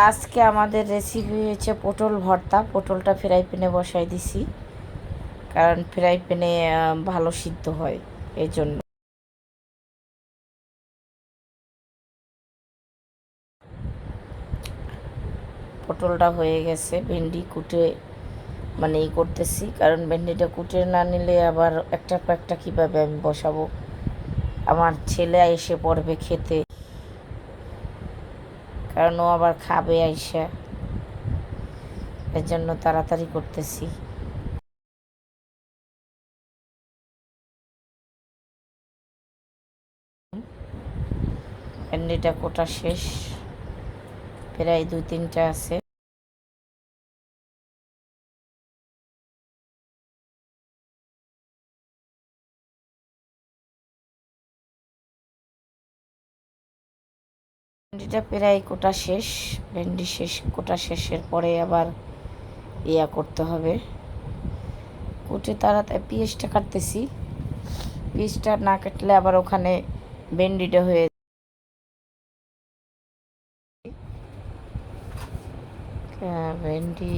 আজকে আমাদের রেসিপি হচ্ছে পটল ভর্তা। পটলটা ফ্রাই প্যানে বসাই দিছি, কারণ ফ্রাই প্যানে ভালো সিদ্ধ হয় এই জন্য। পটলটা হয়ে গেছে, ভেন্ডি কুটে করতেছি, কারণ ভেন্ডিটা কুটে না নিলে আবার একটা পর একটা কীভাবে আমি বসাবো। আমার ছেলে এসে পড়বে খেতে, কারণ ও আবার খাবে আইসা, এর জন্য তাড়াতাড়ি করতেছি। ভেন্ডিটা কোটা শেষ, প্রায় 2-3টা আছে। ভেন্ডিটা প্রায় কোটা শেষ, ভেন্ডি শেষ, কোটা শেষের পরে আবার করতে হবে, কুটে তাড়াতাড়ি পেঁয়াজটা কাটতেছি। পেঁয়াজটা না কাটলে আবার ওখানে ভেন্ডিটা হয়ে ভেন্ডি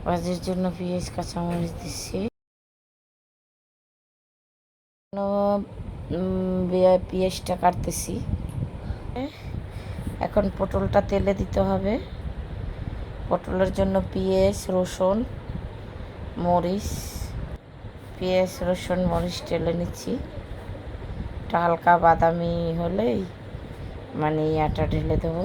ভাজির জন্য পেঁয়াজ কাঁচামরিচ দিচ্ছি। পেঁয়াজটা কাটতেছি। এখন পটলটা তেলে দিতে হবে। পটলের জন্য পেঁয়াজ, রসুন, মরিচ, পেঁয়াজ, রসুন, মরিচ টেলে নিচ্ছি। একটা হালকা বাদামি হলেই আটা ঢেলে দেবো।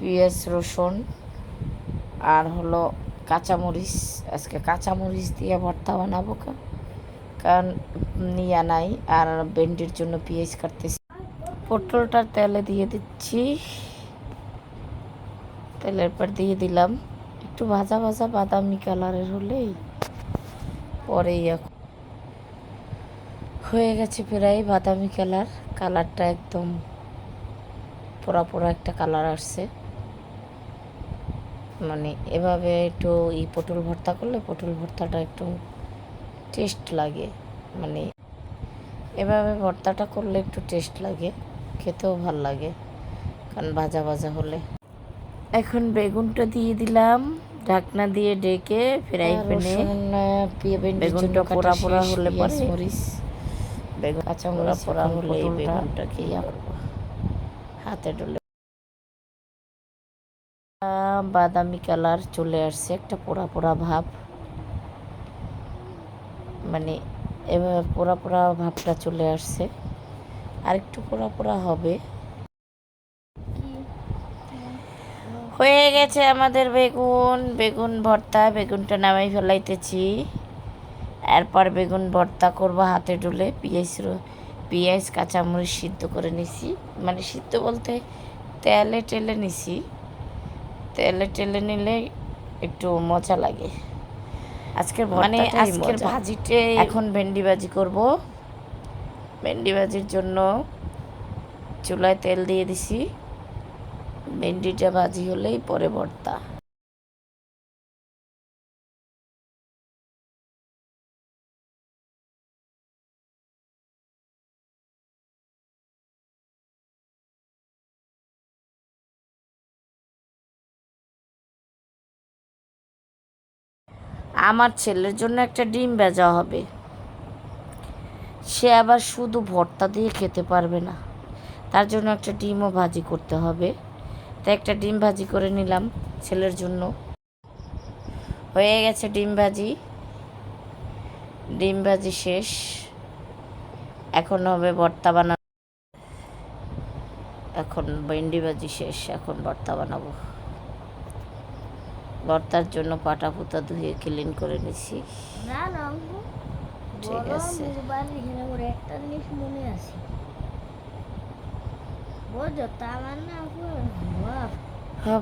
পেঁয়াজ, রসুন আর হলো কাঁচামরিচ, আজকে কাঁচামরিচ দিয়ে ভর্তা বানাবো, কারণ নাই। আর ভেন্ডির জন্য পেঁয়াজ কাটতেছি। পটলটা তেলে দিয়ে দিচ্ছি, তেলের পর দিয়ে দিলাম একটু ভাজা ভাজা বাদামি কালারের হলেই পরে হয়ে গেছে প্রায় বাদামি কালারটা একদম পোড়া পোড়া একটা কালার আসছে। এভাবে একটু পটল ভর্তা করলে পটল ভর্তাটা একটু টেস্ট লাগে। এভাবে ভর্তাটা করলে একটু টেস্ট লাগে, খেতেও ভাল লাগে, কারণ ভাজা ভাজা হলে। এখন বেগুনটা দিয়ে দিলাম, ঢাকনা দিয়ে ডেকে ফ্রাই প্যানে। বেগুনটা পোড়া পোড়া হলে মরিচ, বেগুন কাঁচা মরিচ পোড়া হলে বেগুনটাকে হাতে ডলে বাদামি কালার চলে আসছে, একটা পোড়া পোড়া ভাব, এবার পোড়া পোড়া ভাবটা চলে আসছে। আর একটু পোড়া পোড়া হবে। হয়ে গেছে আমাদের বেগুন ভর্তা। বেগুনটা নামাই ফেলাইতেছি। এরপর বেগুন ভর্তা করবো হাতে ডলে। পেঁয়াজ কাঁচামরিচ সিদ্ধ করে নিছি, সিদ্ধ বলতে তেলে টেলে নিছি। তেলে টেলে নিলে একটু মজা লাগে। আজকের ভাজিতে এখন ভেন্ডি ভাজি করব। ভেন্ডি ভাজির জন্য চুলায় তেল দিয়ে দিছি। ভেন্ডিটা ভাজি হলেই পরে ভর্তা। আমার ছেলের জন্য একটা ডিম ভাজা হবে, সে আবার শুধু ভর্তা দিয়ে খেতে পারবে না, তার জন্য একটা ডিমও ভাজি করতে হবে। তাই একটা ডিম ভাজি করে নিলাম ছেলের জন্য। হয়ে গেছে ডিম ভাজি শেষ। এখন হবে ভর্তা বানানো। এখন ভেন্ডি ভাজি শেষ, এখন ভর্তা বানাবো। ভর্তার জন্য পাটা পুতা ধুয়ে ক্লিন করে নিছি। ঠিক আছে, একটা জিনিস মনে আছে,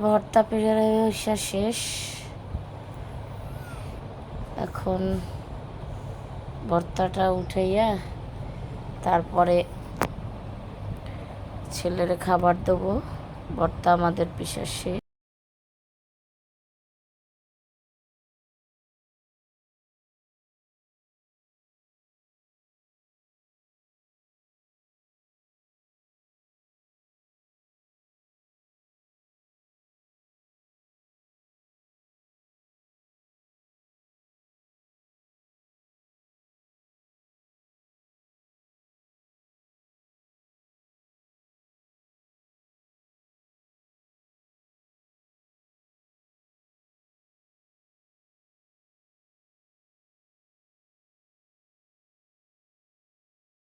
ভর্তা পেরিয়ে শেষ। এখন ভর্তাটা উঠাইয়া তারপরে ছেলের খাবার দেবো। ভর্তা আমাদের পিসা শেষ।